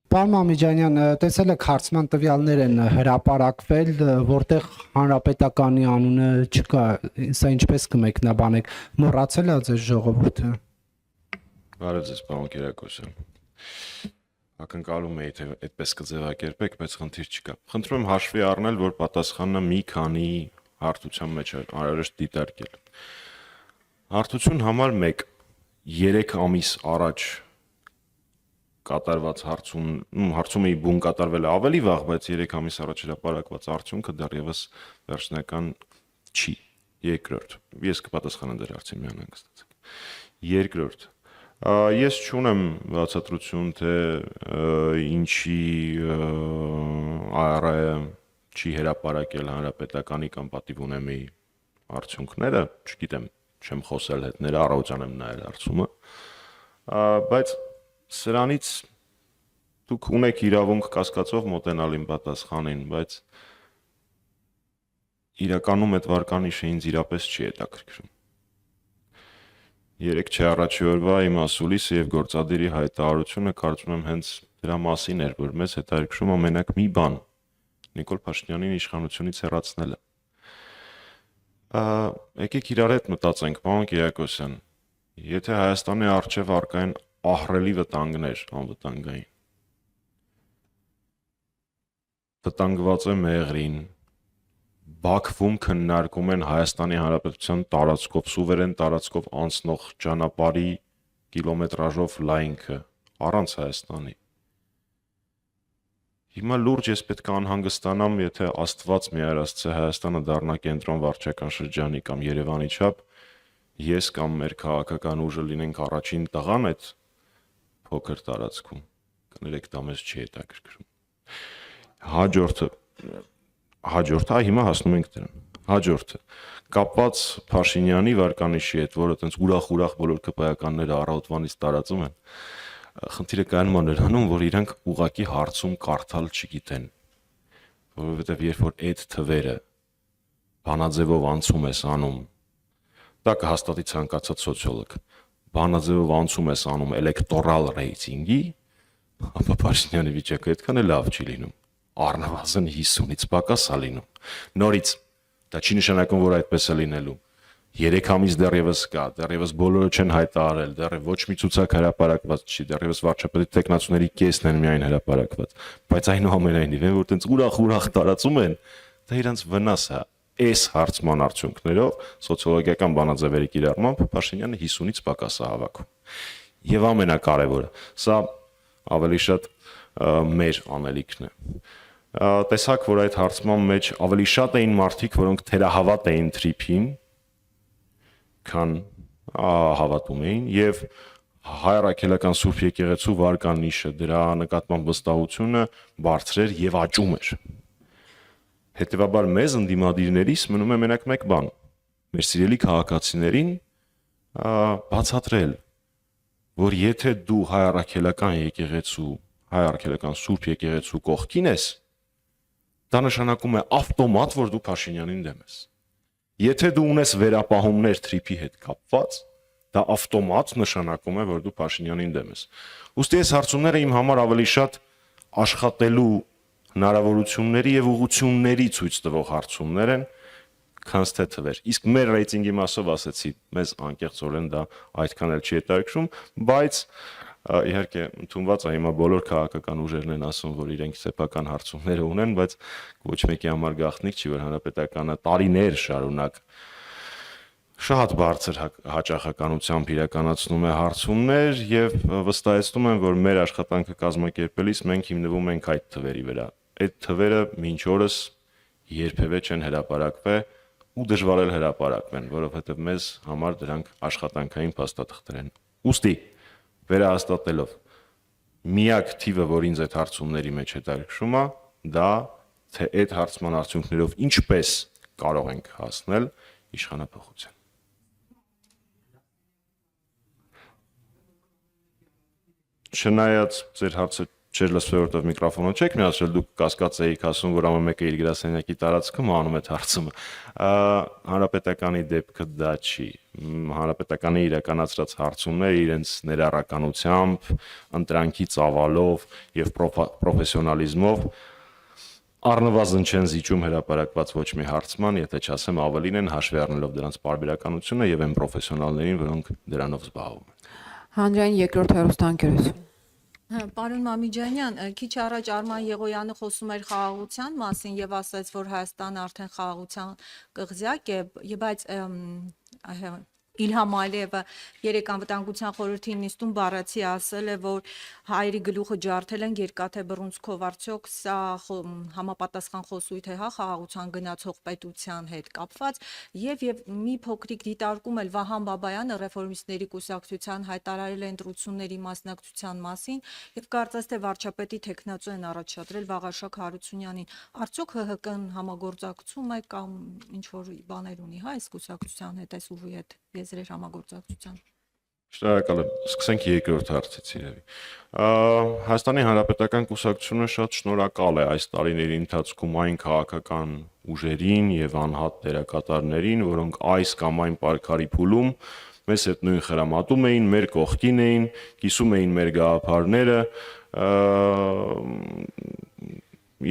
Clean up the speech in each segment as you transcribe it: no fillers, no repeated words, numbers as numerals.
Պարոն Մամիջանյան, տեսել եք հարցման տվյալներ են հրապարակվել, որտեղ հանրապետականի անունը չկա, սա ինչպես կմեկնաբանեք, մոռացել է ձեր ժողովուրդը։ Բարև ձեզ, պարոն Կիրակոսյան։ Ակնկալում էի, թե այդպես կձևակերպեք, բայց խնդիր չկա։ Խնդրում եմ հաշվի առնել, որ պատասխանը մի քանի հարթության մեջ անհրաժեշտ դիտարկել։ Հարթություն համար 1. 3 ամիս առաջ կատարված հարցումի բուն կատարվել է ավելի վաղ, բայց 3 ամիս առաջ հրապարակված արդյունքը դեռևս վերջնական չի։ Երկրորդ, ես կպատասխանեմ դեր հարցին մի անհանգստացեք։ Երկրորդ, ես չունեմ բացատրություն, թե ինչի ԱՌԱ-ը չի հրապարակել հանրապետականի կամ պատիվ ունեմի արդյունքները, չգիտեմ, չեմ խոսել հետները, առավոտյան եմ նայել հարցումը, բայց սրանից դուք ունեք իրավունք կասկածով մոտենալ իմ պատասխանին, բայց իրականում այդ վարկանիշը ինձ իրապես չի հետաքրքրում։ 3 չէ առաջի օրվա իմ ասուլիսը եւ գործադիրի հայտարարությունը կարծում եմ հենց դրա մասին էր, որ մեզ հետաքրքրում է մենակ մի բան՝ Նիկոլ Փաշինյանին իշխանությունից հեռացնելը։ Եկեք իրար հետ մտածենք, պարոն Կիրակոսյան, եթե Հայաստանի առջև առկա են ահռելի վտանգներ անվտանգային, վտանգված է Մեղրին, Բաքվում քննարկում են Հայաստանի Հանրապետության տարածքով, սուվերեն տարածքով անցնող ճանապարհի կիլոմետրաժով լայնքը, առանց Հայաստանի։ Հիմա լուրջ ես պետք է անհանգստանամ, եթե Աստված մի արասցե Հայաստանը դառնա կենտրոն վարչական շրջանի կամ Երևանի չափ, ես կամ մեր քաղաքական ուժը լինենք առաջին տղան այդ փոքր տարածքում, կներեք դա մեզ չի հետաքրքրում։ Հաջորդը, հիմա հասնում ենք դրան։ Հաջորդը կապված Փաշինյանի վարկանիշի հետ, որը տենց ուրախ բոլոր ԿՊԱ-ականները առավոտվանից տարածում են, խնդիրը կայանում է նրանում, որ իրանք ուղակի հարցում կարդալ չգիտեն, որովհետև երբ որ այդ թվերը բանաձևով անցում ես անում, դա կհաստատի ցանկացած սոցիոլոգ, բանաձևով անցում ես անում էլեկտորալ ռեյտինգի, ապա Փաշինյանի վիճակը այդքան էլ լավ չի լինում, առնվազն 50-ից պակաս է լինում։ Նորից, դա չի նշանակում, որ այդպես է լինելու։ 3 ամիս դեռևս կա, դեռևս բոլորը չեն հայտարարել, դեռևս ոչ մի ցուցակ հրապարակված չի, դեռևս վարչապետի տեխնացուների կեսն են միայն հրապարակված, բայց այնուամենայնիվ, որ տենց ուրախ տարածում են, դա իրանց վնաս է։ Այս հարցման արդյունքներով սոցիոլոգիական բանաձևերի կիրառմամբ Փաշինյանը 50-ից պակաս է հավաքում։ Եվ ամենակարևորը, սա ավելի շատ մեր անելիքն է։ Տեսակ, որ այդ հարցման մեջ ավելի շատ էին մարդիկ, որոնք թերահավատ էին թրիփին, քան հավատում էին, եւ հայ-առաքելական Սուրբ եկեղեցու վարկանիշը, դրա նկատմամբ վստահությունը բարձր էր եւ աճում էր։ Հետևաբար մեզ ընդդիմադիրներից մնում է մենակ մեկ բան՝ մեր սիրելի քաղաքացիներին բացատրել, որ եթե դու հայ-առաքելական եկեղեցու, հայ-առաքելական Սուրբ եկեղեցու կողքին ես, դա նշանակում է ավտոմատ, որ դու Փաշինյանին դեմ ես։ Եթե դու ունես վերապահումներ թրիփի հետ կապված, դա ավտոմատ նշանակում է, որ դու Փաշինյանին դեմ ես։ Ուստի այս հարցումները իմ համար ավելի շատ աշխատելու հնարավորությունների եւ ուղղությունների ցույց տվող հարցումներ են, քան թե թվեր։ Իսկ մեր ռեյտինգի մասով ասեցի, մեզ անկեղծորեն դա այդքան էլ չի հետաքրքրում, բայց իհարկե ընդունված է հիմա բոլոր քաղաքական ուժերն են ասում, որ իրենք սեփական հարցումներ ունեն, բայց ոչ մեկի համար գաղտնիք չի, որ հանրապետականը տարիներ շարունակ շատ բարձր հաճախականությամբ իրականացնում է հարցումներ եւ վստահեցնում եմ, որ մեր աշխատանքը կազմակերպելիս մենք հիմնվում ենք այդ թվերի վրա։ Այդ թվերը մինչ օրս երբևէ չեն հրապարակվել ու դժվար էլ հրապարակվեն, որովհետեւ մեզ համար դրանք աշխատանքային փաստաթղթեր են։ Ուստի վերահաստատելով միակ թիվը, որ ինձ այդ հարցումների մեջ հետաքրքրում է, դա թե այդ հարցման արդյունքներով ինչպես կարող ենք հասնել իշխանապողության։ Չնայած ձեր հարցը չէր լսվել, որովհետև միկրոֆոնը չեք միացրել, դուք կասկածեիք ասում, որ ամեն մեկը իր գրասենյակի տարածքում անում այդ հարցումը։ Հանրապետականի դեպքը դա չի։ Հանրապետականի իրականացրած հարցումները իրենց ներառականությամբ, ընտրանքի ծավալով եւ պրոֆեսիոնալիզմով առնվազն չեն զիջում հրապարակված ոչ մի հարցման, եթե չասեմ ավելին են հաշվի առնելով դրանց պարբերականությունը եւ այն պրոֆեսիոնալներին, որոնք դրանով զբաղվում են։ Հանրային երկրորդ հեռուստաընկերություն։ Պարոն Մամիջանյան, քիչ առաջ Արման Եղոյանը խոսում էր խաղաղության մասին եւ ասաց, որ Հայաստանը արդեն խաղաղության կղզյակ է, բայց Իլհամ Ալիևը երեք անվտանգության խորհրդի նիստում բառացի ասել է, որ հայերի գլուխը ջարդել են երկաթե բռունցքով, արդյոք սա համապատասխան խոսույթ է, հա, խաղաղության գնացող պետության հետ կապված, եւ մի փոքրիկ դիտարկում էլ Վահան Բաբայանը ռեֆորմիստների կուսակցության հայտարարել է ընտրությունների մասնակցության մասին եւ կարծես թե վարչապետի տեխնացու են առաջադրել Վաղարշակ Հարությունյանին, արդյոք ՀՀԿ-ն համագործակցում է կամ ինչ որ բաներ ունի, հա, այս կուսակցության հետ, այս ուժի հետ եզրեր համագործակցության։ Շնորհակալ եմ։ Սկսենք երկրորդ հարցից իրավի։ Հայաստանի Հանրապետական կուսակցությունը շատ շնորհակալ է այս տարիների ընթացքում այն քաղաքական ուժերին եւ անհատ դերակատարներին, որոնք այս կամ այն պարքարի փուլում մեզ հետ նույն խրամատում էին, մեր կողքին էին, կիսում էին մեր գաղափարները,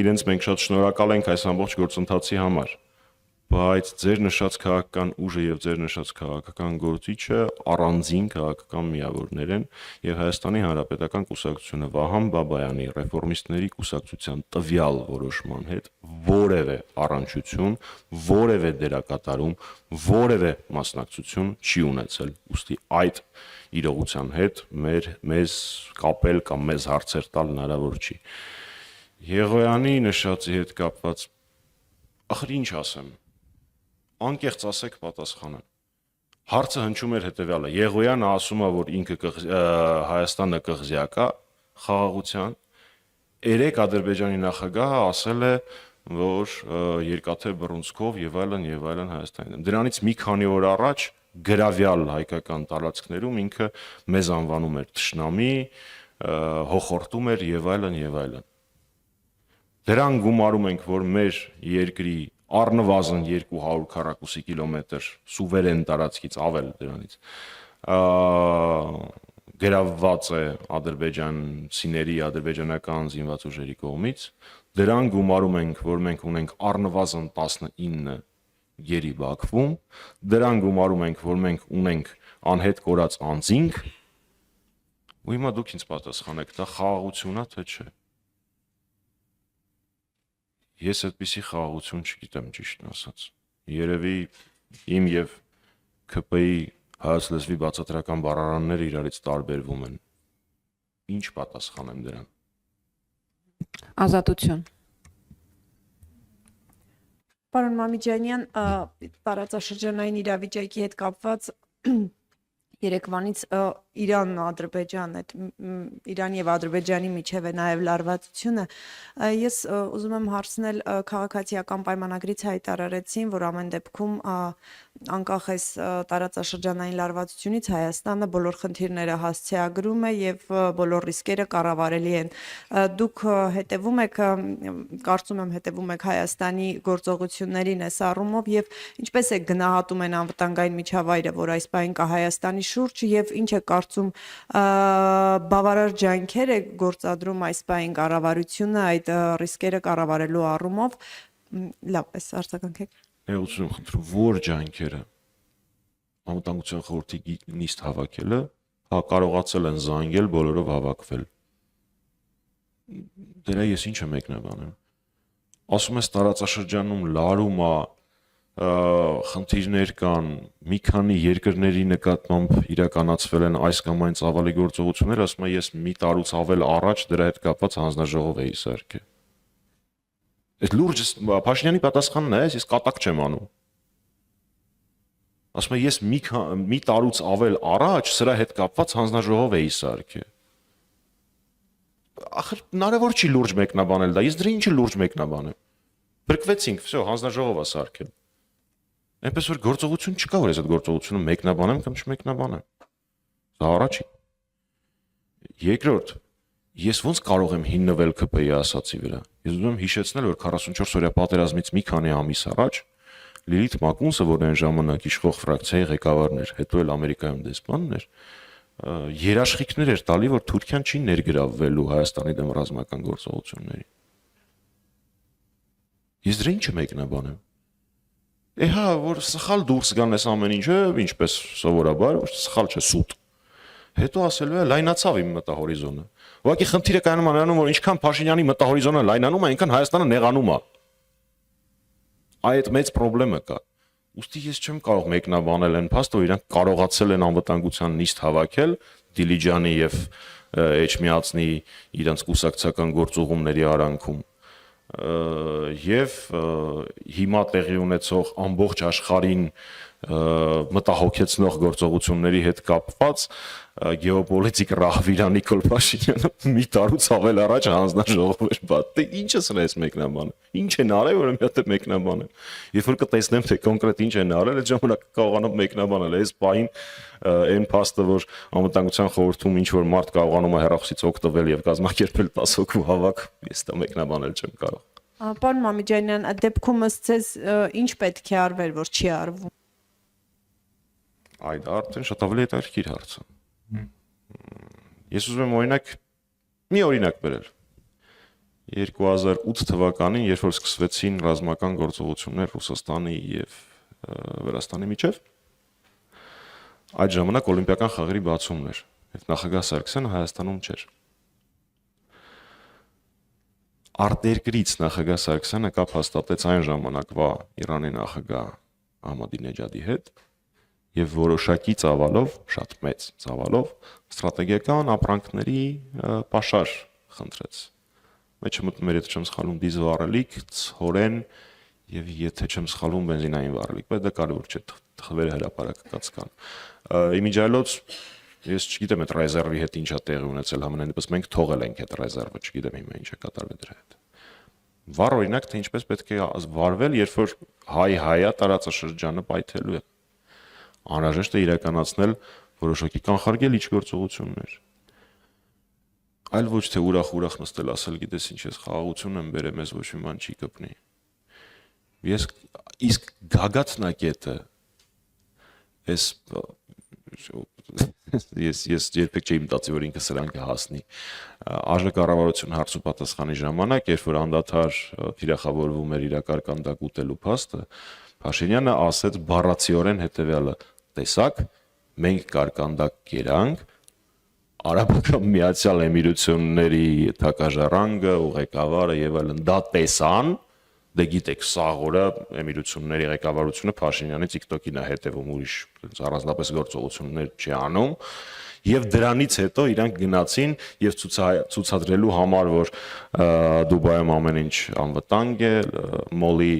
իրենց մենք շատ շնորհակալ ենք այս ամբողջ գործընթացի համար։ Բայց ձեր նշած քաղաքական ուժը եւ ձեր նշած քաղաքական գործիչը առանձին քաղաքական միավորներ են եւ Հայաստանի Հանրապետական կուսակցությունը Վահան Բաբայանի ռեֆորմիստների կուսակցության տվյալ որոշման հետ որևէ առնչություն, որևէ դերակատարում, որևէ մասնակցություն չի ունեցել։ Ուստի այդ իրողության հետ մեզ կապել կամ մեզ հարցեր տալ հնարավոր չի։ Եղոյանի նշածի հետ կապված ախր ինչ ասեմ, անկեղծ ասեք պատասխանեն։ Հարցը հնչում էր հետևյալը. Եղոյանը ասում է, որ ինքը Հայաստանը կղզյակ է խաղաղության, երեք Ադրբեջանի նախագահը ասել է, որ երկաթե բռունցքով եւ այլն Հայաստանին։ Դրանից մի քանի օր առաջ գրավյալ հայկական տարածքներում ինքը մեզ անվանում էր թշնամի, հոխորտում էր եւ այլն։ Դրան գումարում ենք, որ մեր երկրի առնվազն 200 քառակուսի կիլոմետր սուվերեն տարածքից ավել դրանից գրավված է ադրբեջանցիների, ադրբեջանական զինված ուժերի կողմից, դրան գումարում ենք, որ մենք ունենք առնվազն 19 գերի Բաքվում, դրան գումարում ենք, որ մենք ունենք անհետ կորած անձինք, ու հիմա դուք ինձ պատասխանեք, դա խաղաղություն է, թե չէ։ Ես այդպիսի խաղաղություն չգիտեմ ճիշտն ասած։ Երևի իմ եւ ԿՊ-ի հայոց լեզվի բացատրական բառարանները իրարից տարբերվում են։ Ինչ պատասխանեմ դրան։ Ազատություն։ Պարոն Մամիջանյան, տարածաշրջանային իրավիճակի հետ կապված Երևանից Իրան-Ադրբեջան, Իրանի եւ Ադրբեջանի միջև է նաեւ լարվածությունը, ես ուզում եմ հարցնել քաղաքացիական պայմանագրից հայտարարեցին, որ ամեն դեպքում անկախ այս տարածաշրջանային լարվածությունից Հայաստանը բոլոր խնդիրները հասցեագրում է եւ բոլոր ռիսկերը կառավարելի են։ Դուք հետևում եք, կարծում եմ հետևում եք Հայաստանի գործողություններին այս առումով եւ ինչպես է գնահատում են անվտանգային միջավայրը, որ այս պահին կա Հայաստանի շուրջ եւ ինչ է կարծում բավարար ջանքեր է գործադրում այս պահին կառավարությունը այդ ռիսկերը կառավարելու առումով։ Լավ, այս արձագանքեք։ Ներողություն խնդրում, որ ջանքերը անվտանգության խորհրդի նիստ հավաքելը, հա կարողացել են զանգել, բոլորով հավաքվել։ Դրա ես ինչ եմ մեկնաբանում։ Ասում ես տարածաշրջանում լարում է, խնդիրներ կան, մի քանի երկրների նկատմամբ իրականացվել են այս կամ այն ծավալի գործողություններ, ասում եմ ես մի տարուց ավել առաջ դրա հետ կապված հանձնաժողով էի սարքել։ Այս լուրջ Փաշինյանի պատասխանն է, ես կատակ չեմ անում։ Ասում եմ ես մի տարուց ավել առաջ սրա հետ կապված հանձնաժողով էի սարքել։ Ախր հնարավոր չի լուրջ մեկնաբանել դա, ես դրա ինչի լուրջ մեկնաբանեմ։ Բրկվեցինք, վсё, հանձնաժողով է սարքել։ Այնպես որ գործողություն չկա, որ ես այդ գործողությունը մեկնաբանեմ կամ չմեկնաբանեմ։ Դա առաջին։ Երկրորդ, ես ոնց կարող եմ հիմնվել ԿՊ-ի ասացի վրա։ Ես ուզում եմ հիշեցնել, որ 44 օրյա պատերազմից մի քանի ամիս առաջ Լիլիթ Մակունսը, որ այն ժամանակ իշխող ֆրակցիայի ղեկավարն էր, հետո էլ Ամերիկայում դեսպանն էր, երաշխիքներ էր տալի, որ Թուրքիան չի ներգրավվելու Հայաստանի դեմ ռազմական գործողությունների։ Ես դրա ինչ մեկնաբանեմ։ Հա, որ սխալ դուրս գան այս ամեն ինչը, ինչպես սովորաբար, որ սխալ չէ, սուտ։ Հետո ասելու է լայնացավ իմ մտահորիզոնը։ Ուղղակի խնդիրը կայանում է նրանում, որ ինչքան Փաշինյանի մտահորիզոնը լայնանում է, այնքան Հայաստանը նեղանում է։ Այդ մեծ խնդրեմը կա։ Ուստի ես չեմ կարող մեկնաբանել այն փաստը, որ իրանք կարողացել են անվտանգության նիստ հավաքել Դիլիջանի եւ Էջմիածնի իրանք կուսակցական գործողումների արանքում եւ հիմա տեղի ունեցող ամբողջ աշխարհին մտահոգեցնող գործողությունների հետ կապված գեոպոլիտիկ ռահվիրա Նիկոլ Փաշինյանը մի տարուց ավել առաջ հանձնաժողով էր բաց։ Դե ինչը սրա էս մեկնաբանը։ Ինչ են արել, որ մի հատ մեկնաբանը։ Երբ որ կտեսնեմ թե կոնկրետ ինչ են արել, այդ ժամանակ կարողանամ մեկնաբանել։ Այս բային այն փաստը, որ անվտանգության խորհրդում ինչ որ մարդ կարողանում է հեռախոսից օգտվել եւ կազմակերպել 10 հոգու հավաք, ես դա մեկնաբանել չեմ կարող։ Պարոն Մամիջանյան, այդ դեպքում ըստ ձեզ ինչ պետք է արվել, որ չի արվում։ Այդ արդեն շատ ավելի հետաքրքիր հարց է։ Ես ուզում եմ մի օրինակ բերել։ 2008 թվականին, երբ որ սկսվեցին ռազմական գործողություններ Ռուսաստանի եւ Վրաստանի միջև, այդ ժամանակ օլիմպիական խաղերի բացումն էր, եւ նախագահ Սարգսյանը Հայաստանում չէր։ Արտերկրից նախագահ Սարգսյանը կապ հաստատեց այն ժամանակվա Իրանի նախագահ Ահմադինեջադի հետ եւ որոշակի ծավալով, շատ մեծ ծավալով ստրատեգիական ապրանքների պաշար խնդրեց։ Մեջը մտնում էր, եթե չեմ սխալվում, դիզել վառելիք, ցորեն եւ եթե չեմ սխալվում բենզինային վառելիք, բայց դա կարևոր չէ, թվերը հրապարակած կան։ Իմիջիայլոց ես չգիտեմ այդ ռեզերվի հետ ինչա տեղի ունեցել, համենայն դեպս մենք թողել ենք այդ ռեզերվը, չգիտեմ հիմա ինչ է կատարվել դրա հետ։ Վառ օրինակ թե ինչպես պետք է վարվել, երբ որ հայ-հայա տարածաշրջանը պայթելու է։ Անհրաժեշտ է իրականացնել որոշակի կանխարգելիչ գործողություններ։ Այլ ոչ թե ուրախ նստել ասել, գիտես ինչ, ես խաղաղություն եմ բերեմ, ես ոչ մի բան չի կպնի։ Իսկ գագաթնակետը ես երբեք չէի մտածի, որ ինքը սրան կհասնի։ Արժեքառավարություն հարց ու պատասխանի ժամանակ, երբ որ անդադար թիրախավորվում էր իրակարգանդակ ուտելու փաստը, Փաշինյանը ասեց բառացիորեն հետևյալը. տեսակ, մենք կարկանդակ կերանք, Արաբական Միացյալ Էմիրությունների թակաժառանգը, ղեկավարը եւ այլն դա տեսան, դե գիտեք, սաղ օրը Էմիրությունների ղեկավարությունը Փաշինյանի TikTok-ին է հետևում, ուրիշ առանձնապես գործողություններ չի անում, եւ դրանից հետո իրանք գնացին եւ ցուցադրելու համար, որ Դուբայում ամեն ինչ անվտանգ է, մոլի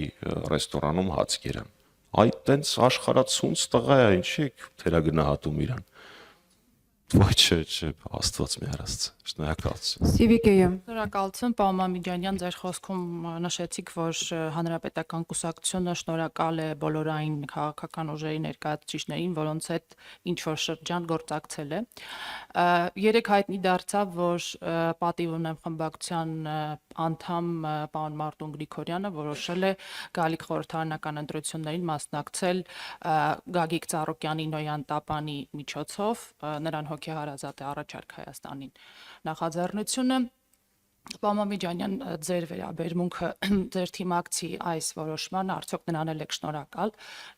ռեստորանում հաց կերան։ Այդ տենց աշխարհացունց տղա է, ինչի թերագնահատում իրան։ Ոչ, Աստված մի արասց։ Շնորհակալություն։ Սիվիկեյը։ Շնորհակալություն, պարոն Մամիջանյան, ձեր խոսքում նշեցիք, որ Հանրապետական կուսակցությունը շնորհակալ է բոլոր այն քաղաքական ուժերի ներկայացուցիչներին, որոնց հետ ինչ որ շրջան գործակցել է։ Երեք հայտնի դարձավ, որ պատիվ ունեմ խմբակցության անդամ պարոն Մարտուն Գրիգորյանը որոշել է գալիք խորհրդարանական ընտրություններին մասնակցել Գագիկ Ծառուկյանի Նոյան Տապանի միջոցով, նրան հոգեհարազատ է առաջարկ Հայաստանին նախաձեռնությունը։ Պարոն Մամիջանյան, ձեր վերաբերմունքը ձեր թիմակցի այս որոշմանը արդյոք նրան եք շնորհակալ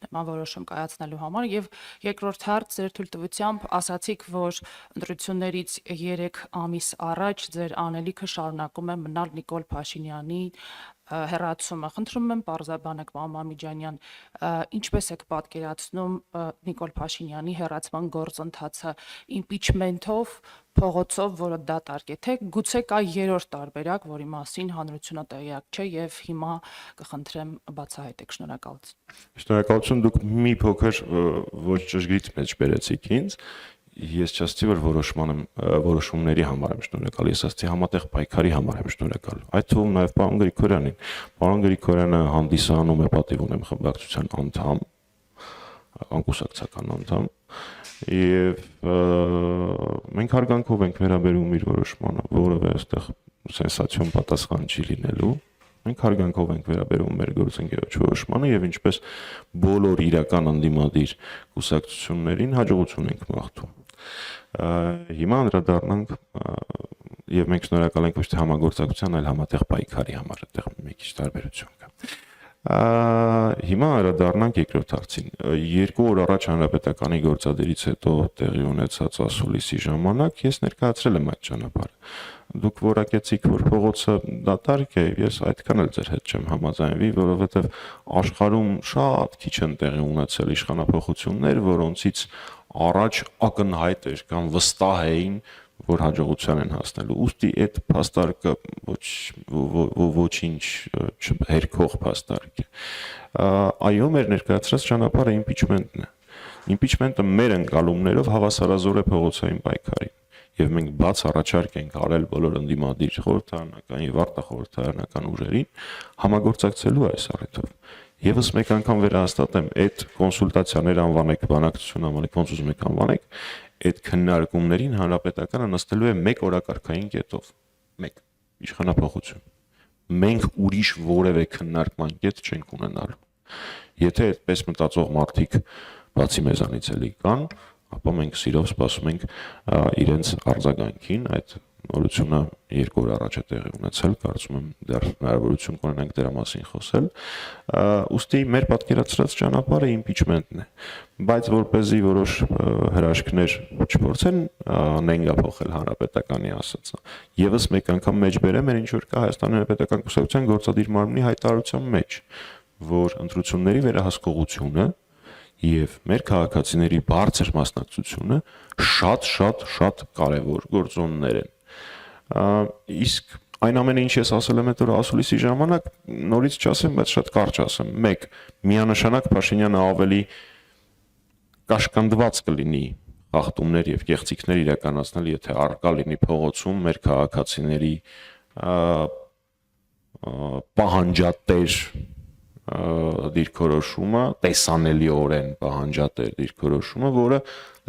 նման որոշում կայացնելու համար եւ երկրորդ հարց ձեր թույլտվությամբ ասացիք, որ ընտրություններից 3 ամիս առաջ ձեր անելիքը շարունակում է մնալ Նիկոլ Փաշինյանի հեռացումը։ Խնդրում եմ պարզաբանեք, պարոն Մամիջանյան, ինչպես եք պատկերացնում Նիկոլ Փաշինյանի հեռացման գործընթացը impeachment-ով, փողոցով, որը դատարկ է, թե գուցե կա երրորդ տարբերակ, որի մասին հանրությունը տեղյակ չէ եւ հիմա կխնդրեմ բացահայտեք։ Շնորհակալություն։ Շնորհակալություն, դուք մի փոքր ոչ ճշգրիտ մեջ բերեցիք ինձ։ Ես չասեցի, որ որոշումների համար եմ շնորհակալ, ես ասեցի համատեղ պայքարի համար եմ շնորհակալ։ Այդ թվում նաև պարոն Գրիգորյանին։ Պարոն Գրիգորյանը հանդիսանում է պատիվ ունեմ խմբակցության անդամ, անկուսակցական անդամ եւ մենք հարգանքով ենք վերաբերում իր որոշմանը, որովհետեւ այստեղ սենսացիոն պատասխան չի լինելու։ Մենք հարգանքով ենք վերաբերում մեր գործընկերոջ որոշմանը եւ ինչպես բոլոր իրական ընդդիմադիր կուսակցություններին հաջողություն ենք մաղթում։ Հիմա անդրադառնանք եւ մենք շնորհակալ ենք ոչ թե համագործակցության, այլ համատեղ պայքարի համար, այդտեղ մի քիչ տարբերություն կա։ Հիմա անդրադառնանք երկրորդ հարցին։ 2 օր առաջ հանրապետականի գործադիրից հետո տեղի ունեցած ասուլիսի ժամանակ ես ներկայացրել եմ այդ ճանապարհը։ Դուք որակեցիք, որ փողոցը դատարկ է, ես այդքան էլ ձեր հետ չեմ համաձայնվի, որովհետև աշխարհում շատ քիչ են տեղի ունեցել իշխանափոխություններ, որոնցից առաջ ակնհայտ էր կամ վստահ էին, որ հաջողության են հասնելու։ Ուստի այդ փաստարկը ոչինչ չհերքող փաստարկ է։ Այո, մեր ներկայացրած ճանապարհը իմպիչմենտն է։ Իմպիչմենտը մեր ընկալումներով հավասարազոր է փողոցային պայքարին։ Եվ մենք բաց առաջարկ ենք արել բոլոր ընդդիմադիր խորհրդարանական եւ արտախորհրդարանական ուժերին համագործակցելու այս առիթով։ Եվս մեկ անգամ վերահաստատեմ, այդ կոնսուլտացիաներ անվանեք, բանակցություն անվանեք, ոնց ուզում եք անվանեք, այդ քննարկումներին հանրապետականը նստելու է մեկ օրակարգային կետով։ Մեկ իշխանափոխություն։ Մենք ուրիշ որևէ քննարկման կետ չենք ունենալու։ Եթե այդպես մտածող մարդիկ բացի մեզանից էլի կան, ապա մենք սիրով սպասում ենք իրենց արձագանքին, այդ նորությունը 2 օր առաջ է տեղի ունեցել, կարծում եմ դեռ հնարավորություն կունենանք դրա մասին խոսել։ Ուստի մեր պատկերացրած ճանապարհը իմպիչմենտն է, բայց որպեսզի որոշ հրաշքներ չփորձեն նենգափոխել հանրապետականի ասածը։ Եվս մեկ անգամ մեջ բերեմ, ինչ որ կա Հայաստանի Հանրապետական Կուսակցության գործադիր մարմնի հայտարարության մեջ, որ ընտրությունների վերահսկողությունը եւ մեր քաղաքացիների բարձր մասնակցությունը շատ կարեւոր գործոններ են։ Իսկ այն ամենը, ինչ ես ասել եմ այդ օր ասուլիսի ժամանակ, նորից չասեմ, բայց շատ կարճ ասեմ։ 1. Միանշանակ Փաշինյանը ավելի կաշկանդված կլինի խախտումներ եւ կեղծիքներ իրականացնել, եթե արկա լինի փողոցում մեր քաղաքացիների պահանջատեր դիրքորոշումը, տեսանելիորեն պահանջատեր դիրքորոշումը, որը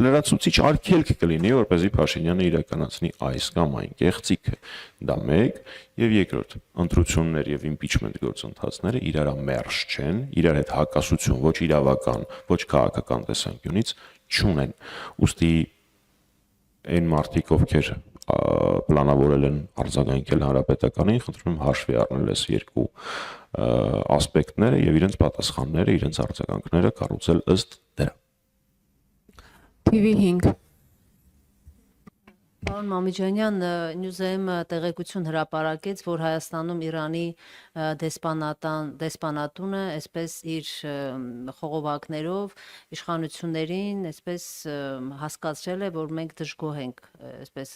լրացուցիչ արգելք կլինի, որպեսզի Փաշինյանը իրականացնի այս կամ այն կեղծիքը։ Դա 1 եւ երկրորդ, ընտրություններ եւ իմպիչմենտ գործընթացները իրար մերժ չեն, իրար հետ հակասություն ոչ իրավական, ոչ քաղաքական տեսանկյունից չունեն։ Ուստի այն մարդիկ, ովքեր պլանավորել են արձագանքել հանրապետականին, խնդրում եմ հաշվի առնել այս երկու ասպեկտները եւ իրենց պատասխանները, իրենց արձագանքները կառուցել ըստ դրա։ TV 5 Պարոն Մամիջանյան, Նյուզեմ տեղեկություն հրապարակեց, որ Հայաստանում Իրանի դեսպանատունը այսպես իր խողովակներով իշխանություններին այսպես հասկացրել է, որ մենք դժգոհ ենք, այսպես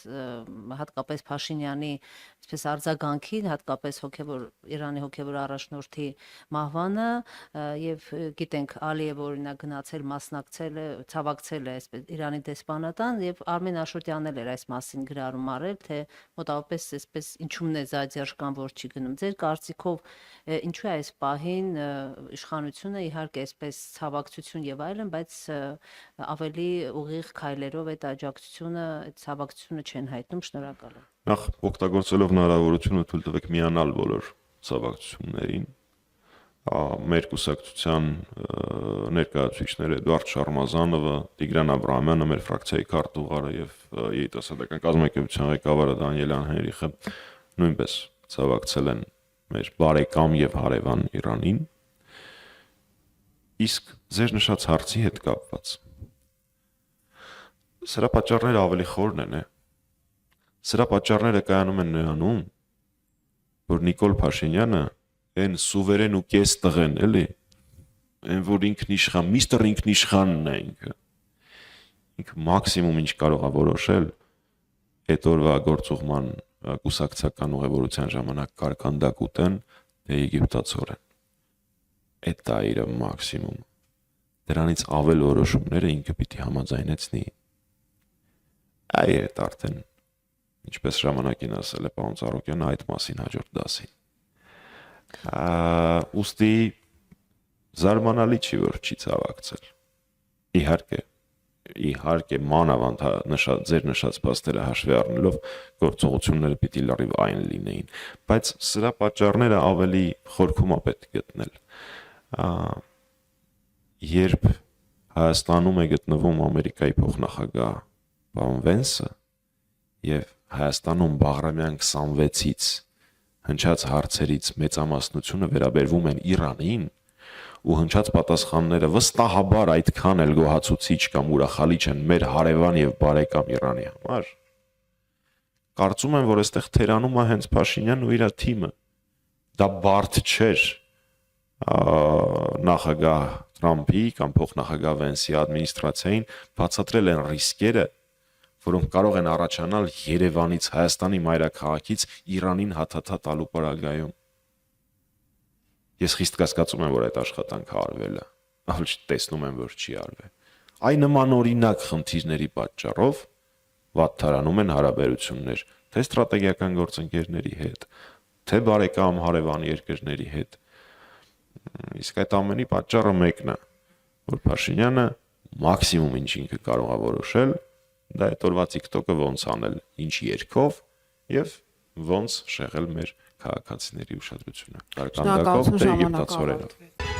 հատկապես Փաշինյանի այսպես արձագանքին, հատկապես Իրանի հոգևոր առաջնորդի մահվանը եւ գիտենք Ալիև օրինակ գնացել մասնակցել է, ցավակցել է այսպես Իրանի դեսպանատան եւ Արմեն Աշոտյանն էլ էր այս մասին գրառում արել, թե մոտավորապես այսպես ինչումն է զադիաժ կամ որ չի գնում։ Ձեր կարծիքով ինչու է այս պահին իշխանությունը իհարկե այսպես ցավակցություն եւ այլն, բայց ավելի ուղիղ քայլերով այդ աջակցությունը, այդ ցավակցությունը չեն հայտնում։ Շնորհակալ եմ։ Նախ օգտագործելով հնարավորությունը թույլ տվեք միանալ բոլոր ցավակցություններին։ Մեր կուսակցության ներկայացուցիչները Էդուարդ Շարմազանովը, Տիգրան Աբրահամյանը, մեր ֆրակցիայի քարտուղարը եւ երիտասարդական կազմակերպության ղեկավարը Դանիել Անհենրիխը նույնպես ցավակցել են մեր բարեկամ եւ հարևան Իրանին։ Իսկ ձեր նշած հարցի հետ կապված սրա պատճառները ավելի խորն են, Սրա պատճառները կայանում են նրանում, որ Նիկոլ Փաշինյանը այն սուվերեն ու կես տղեն, էլի, այն որ ինքնիշխան, միստր ինքնիշխանն է ինքը։ Ինքը մաքսիմում ինչ կարող է որոշել այդ օրվա գործուղման կուսակցական ուղևորության ժամանակ կարկանդակ ուտեն, թե եգիպտացորեն։ Այդ է իր մաքսիմում։ Դրանից ավել որոշումները ինքը պիտի համաձայնեցնի։ Այ այդ արդեն ինչպես ժամանակին ասել է պարոն Ծառուկյանը այդ մասին հաջորդ դասին։ Ուստի զարմանալի չի, որ չի ցավակցել։ իհարկե մանավանդ ձեր նշած փաստերը հաշվի առնելով գործողությունները պիտի լրիվ այն լինեին, բայց սրա պատճառները ավելի խորքում է պետք գտնել։ Երբ Հայաստանում է գտնվում Ամերիկայի փոխնախագահ պարոն Վենսը եւ Հայաստանում Բաղրամյան 26-ից հնչած հարցերից մեծամասնությունը վերաբերվում են Իրանին, ու հնչած պատասխանները վստահաբար այդքան էլ գոհացուցիչ կամ ուրախալիչ են մեր հարևան եւ բարեկամ Իրանի համար, կարծում եմ, որ այստեղ թերանում է հենց Փաշինյանն ու իր թիմը։ Դա բարդ չէր նախագահ Թրամփի կամ փոխնախագահ Վենսի ադմինիստրացիային բացատրել են ռիսկերը, որոնք կարող են առաջանալ Երևանից, Հայաստանի մայրաքաղաքից Իրանին հաթաթա տալու պարագայում։ Ես խիստ կասկածում եմ, որ այդ աշխատանքը արվել է, ավելի տեսնում եմ, որ չի արվել։ Այն նմանօրինակ խնդիրների պատճառով վատթարանում են հարաբերություններ թե ստրատեգիական գործընկերների հետ, թե բարեկամ հարևան երկրների հետ։ Իսկ այդ ամենի պատճառը մեկն է, որ Փաշինյանը մաքսիմում ինչ ինքը կարող է որոշել, դա այդ օրվա TikTok-ը ոնց անել, ինչ երգով եւ ոնց շեղել մեր քաղաքացիների ուշադրությունը։ Շնորհակալություն, ժամանակ Եգիպտացորենով։